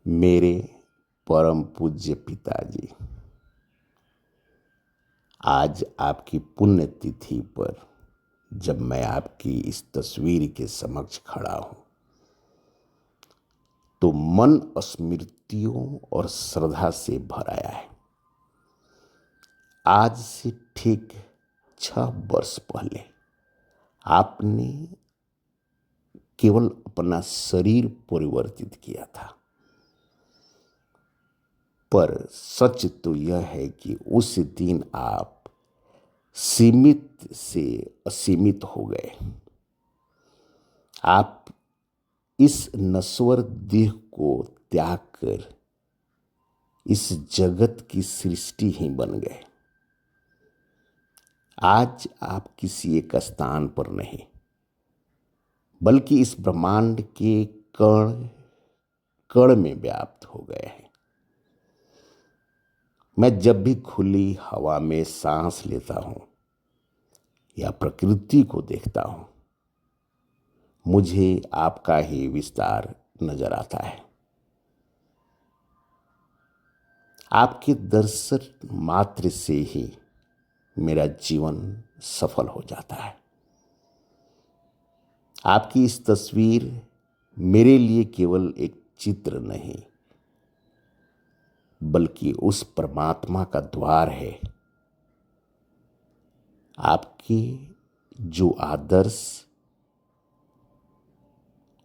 मेरे परम पूज्य पिताजी, आज आपकी पुण्यतिथि पर जब मैं आपकी इस तस्वीर के समक्ष खड़ा हूं तो मन स्मृतियों और श्रद्धा से भर आया है। आज से ठीक 6 वर्ष पहले आपने केवल अपना शरीर परिवर्तित किया था, पर सच तो यह है कि उस दिन आप सीमित से असीमित हो गए। आप इस नश्वर देह को त्याग कर इस जगत की सृष्टि ही बन गए। आज आप किसी एक स्थान पर नहीं, बल्कि इस ब्रह्मांड के कण कण में व्याप्त हो गए हैं। मैं जब भी खुली हवा में सांस लेता हूं या प्रकृति को देखता हूं, मुझे आपका ही विस्तार नजर आता है। आपके दर्शन मात्र से ही मेरा जीवन सफल हो जाता है। आपकी इस तस्वीर मेरे लिए केवल एक चित्र नहीं, बल्कि उस परमात्मा का द्वार है। आपके जो आदर्श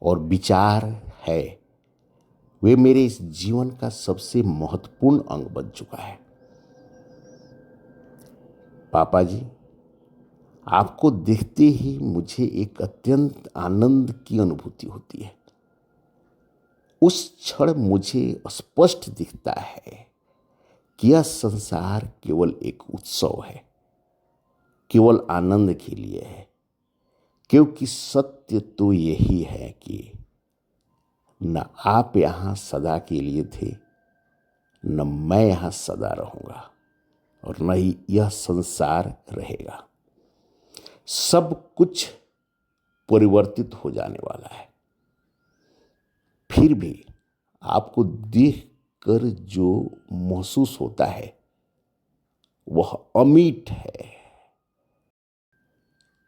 और विचार है, वे मेरे इस जीवन का सबसे महत्वपूर्ण अंग बन चुका है। पापा जी, आपको देखते ही मुझे एक अत्यंत आनंद की अनुभूति होती है। उस क्षण मुझे स्पष्ट दिखता है कि यह संसार केवल एक उत्सव है, केवल आनंद के लिए है, क्योंकि सत्य तो यही है कि न आप यहाँ सदा के लिए थे, न मैं यहाँ सदा रहूँगा, और न ही यह संसार रहेगा। सब कुछ परिवर्तित हो जाने वाला है। फिर भी आपको देख कर जो महसूस होता है वह अमिट है।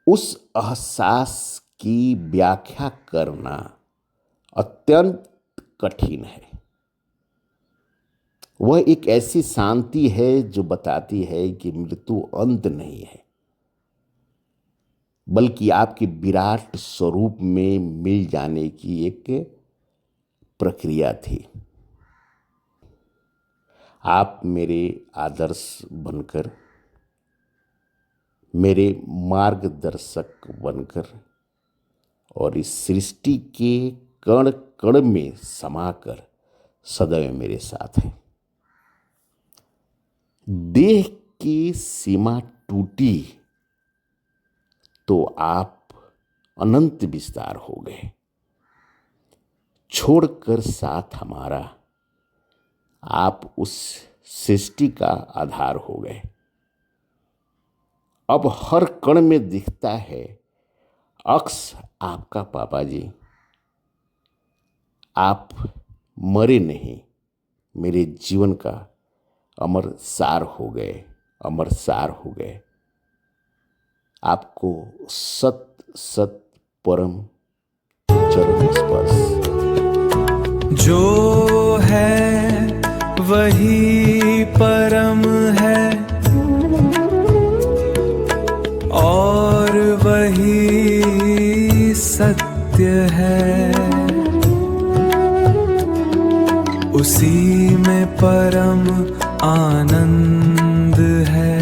उस एहसास की व्याख्या करना अत्यंत कठिन है। वह एक ऐसी शांति है जो बताती है कि मृत्यु अंत नहीं है, बल्कि आपके विराट स्वरूप में मिल जाने की एक प्रक्रिया थी। आप मेरे आदर्श बनकर, मेरे मार्गदर्शक बनकर और इस सृष्टि के कण कण में समाकर सदैव मेरे साथ हैं। देह की सीमा टूटी तो आप अनंत विस्तार हो गए, छोड़कर साथ हमारा आप उस सृष्टि का आधार हो गए। अब हर कण में दिखता है अक्स आपका। पापा जी, आप मरे नहीं, मेरे जीवन का अमर सार हो गए, अमर सार हो गए। आपको सत सत परम चरण स्पर्श। जो है वही परम है और वही सत्य है। उसी में परम आनंद है।